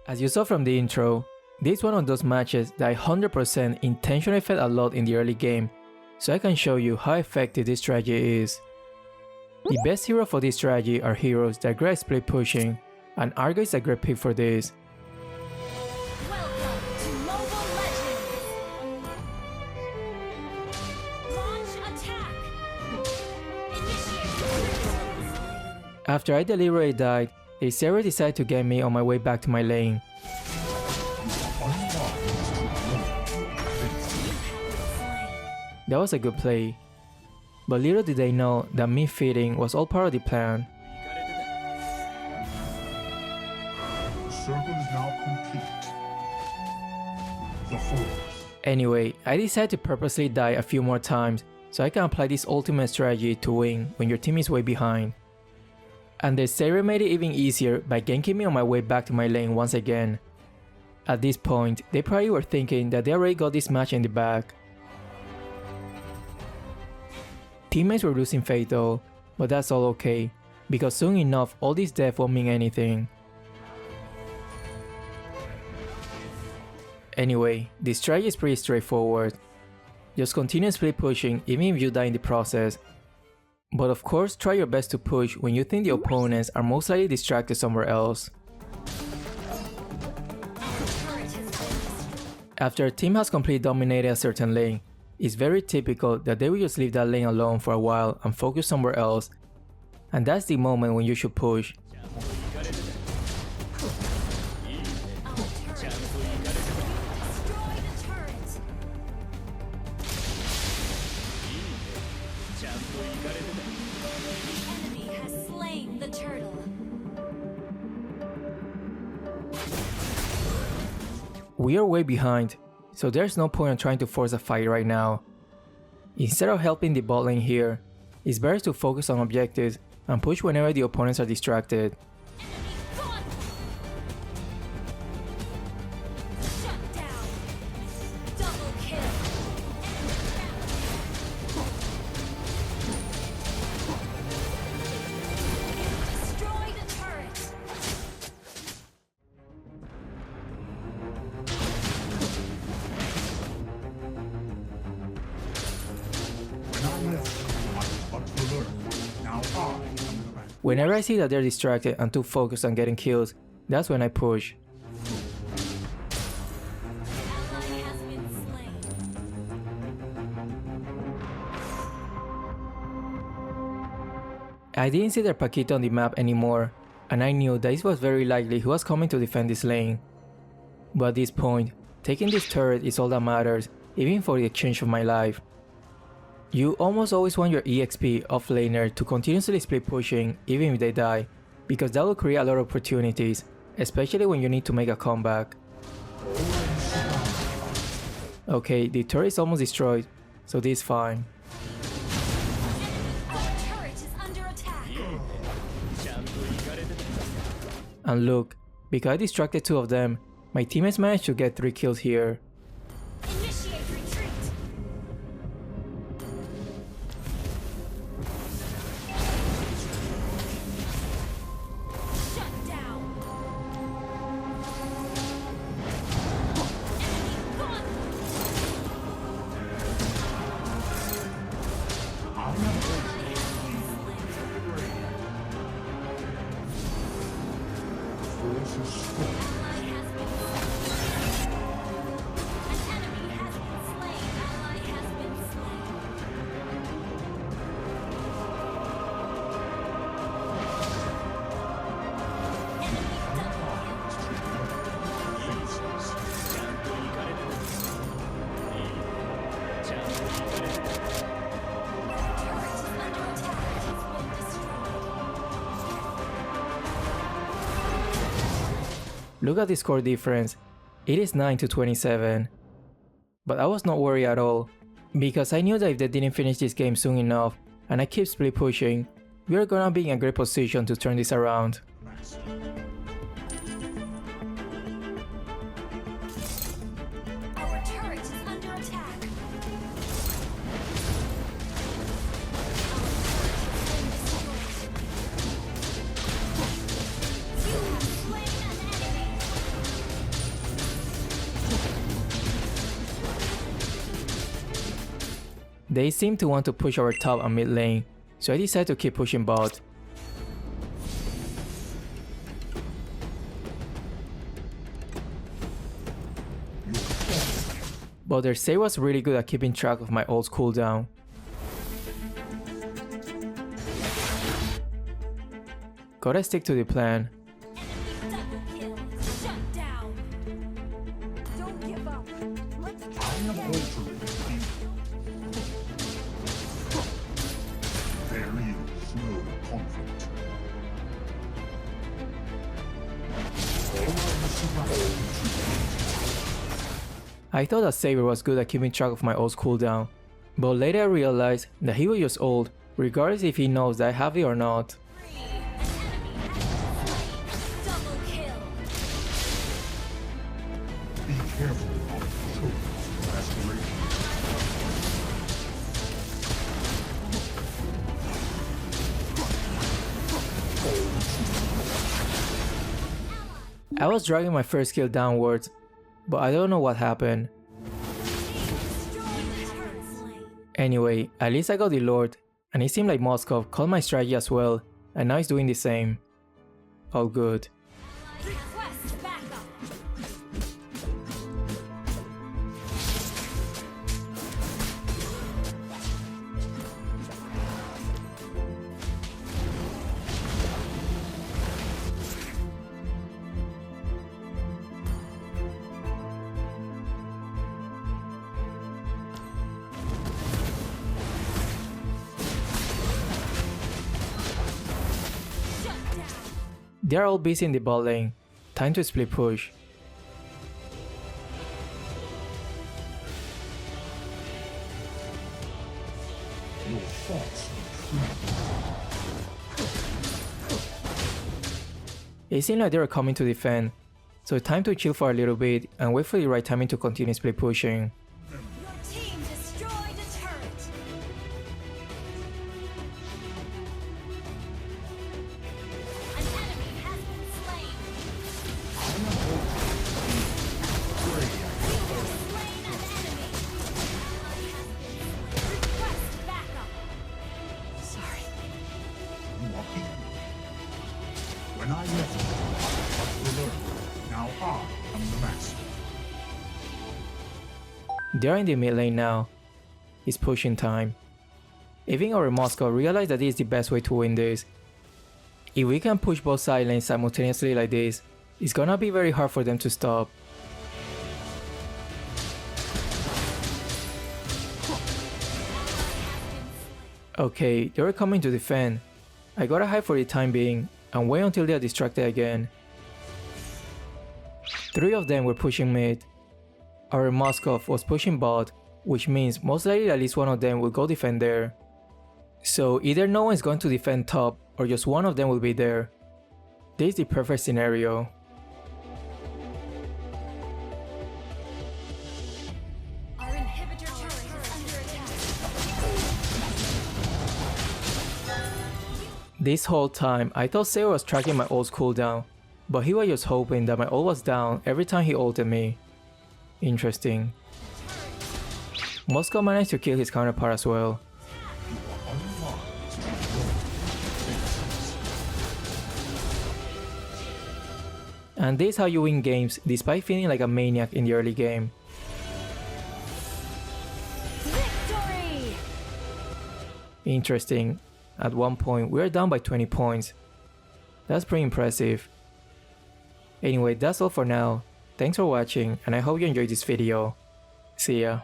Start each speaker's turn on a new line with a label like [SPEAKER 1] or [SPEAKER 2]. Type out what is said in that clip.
[SPEAKER 1] As you saw from the intro, this is one of those matches that I 100% intentionally fed a lot in the early game, so I can show you how effective this strategy is. The best hero for this strategy are heroes that are great at split pushing, and Argo is a great pick for this.
[SPEAKER 2] Welcome to Mobile Legends! Launch attack! Initiate.
[SPEAKER 1] After I deliberately died, the Zeri decided to get me on my way back to my lane. That was a good play. But little did they know that me feeding was all part of the plan.
[SPEAKER 3] The circle is now complete. The force.
[SPEAKER 1] Anyway, I decided to purposely die a few more times so I can apply this ultimate strategy to win when your team is way behind. And the Zeri made it even easier by ganking me on my way back to my lane once again. At this point, they probably were thinking that they already got this match in the bag. Teammates were losing faith though, but that's all okay, because soon enough all this death won't mean anything. Anyway, the strategy is pretty straightforward. Just continue split pushing even if you die in the process. But of course, try your best to push when you think the opponents are most likely distracted somewhere else. After a team has completely dominated a certain lane, it's very typical that they will just leave that lane alone for a while and focus somewhere else, and that's the moment when you should push.
[SPEAKER 2] Enemy has slain the turtle.
[SPEAKER 1] We are way behind, so there's no point in trying to force a fight right now. Instead of helping the bot lane here, it's better to focus on objectives and push whenever the opponents are distracted.
[SPEAKER 2] Enemy gone. Shut down. Double kill. Destroy the turret.
[SPEAKER 3] When I left, I was but to learn. Now I am the man.
[SPEAKER 1] Whenever I see that they're distracted and too focused on getting kills, that's when I push.
[SPEAKER 2] Ally has been slain.
[SPEAKER 1] I didn't see their Paquito on the map anymore, and I knew that this was very likely who was coming to defend this lane. But at this point, taking this turret is all that matters, even for the exchange of my life. You almost always want your EXP offlaner to continuously split pushing even if they die, because that will create a lot of opportunities, especially when you need to make a comeback. Okay, the turret is almost destroyed, so this is fine.
[SPEAKER 2] Our turret is under attack.
[SPEAKER 1] And look, because I distracted two of them, my teammates managed to get 3 kills here.
[SPEAKER 2] Initiate retreat. Shut down. Enemy gone.
[SPEAKER 3] I am
[SPEAKER 2] Ally has been slain.
[SPEAKER 3] the force is strong.
[SPEAKER 2] Ally has been slain. An enemy has been slain. Ally has been slain. Enemy double kill. Turret is under attack. Has been destroyed.
[SPEAKER 1] Look at the score difference, it is 9 to 27. But I was not worried at all, because I knew that if they didn't finish this game soon enough, and I keep split pushing, we are gonna be in a great position to turn this around.
[SPEAKER 2] Our turret is under attack. Our turret has been destroyed. You have slain an enemy.
[SPEAKER 1] They seem to want to push our top and mid lane, so I decided to keep pushing bot. But their save was really good at keeping track of my ult's cooldown. Gotta stick to the plan.
[SPEAKER 2] Enemy double kill. Shut down. Don't give up. Let's
[SPEAKER 3] I am altering the field. There is no conflict. All surround.
[SPEAKER 1] I thought that Saber was good at keeping track of my ult's cooldown, but later I realized that he will use ult regardless if he knows that I have it or not.
[SPEAKER 2] free. An enemy has been slain. Double kill.
[SPEAKER 3] Be careful of the choke's restoration.
[SPEAKER 1] I was dragging my first kill downwards, but I don't know what happened.
[SPEAKER 2] Destroy the turret.
[SPEAKER 1] Anyway, at least I got the Lord, and it seemed like Moskov caught my strategy as well, and now he's doing the same. All good.
[SPEAKER 2] Request backup. Shut down.
[SPEAKER 1] They're all busy in the bot lane. Time to split push.
[SPEAKER 3] Your thoughts are true.
[SPEAKER 1] It seemed like they were coming to defend, so time to chill for a little bit and wait for the right timing to continue split pushing.
[SPEAKER 2] Your team destroyed a turret. An enemy has been slain. You have slain an enemy. Ally has been slain. Request backup. Sorry.
[SPEAKER 3] You are equal. When I left you, I was learn. Now I am the master.
[SPEAKER 1] They're in the mid lane now. It's pushing time. Even our Moscow realized that this is the best way to win this. If we can push both side lanes simultaneously like this, it's gonna be very hard for them to stop. Okay, they were coming to defend. I gotta hide for the time being and wait until they are distracted again. 3 of them were pushing mid. Our Moskov was pushing bot, which means most likely at least one of them will go defend there. So either no one is going to defend top or just one of them will be there. This is the perfect scenario.
[SPEAKER 2] Our inhibitor turret is under attack.
[SPEAKER 1] This whole time I thought Seo was tracking my ult's cooldown, but he was just hoping that my ult was down every time he ulted me. Interesting. Moscow managed to kill his counterpart as well. And this is how you win games despite feeling like a maniac in the early game.
[SPEAKER 2] Victory!
[SPEAKER 1] Interesting. At one point we were down by 20 points. That's pretty impressive. Anyway, that's all for now. Thanks for watching and I hope you enjoyed this video. See ya.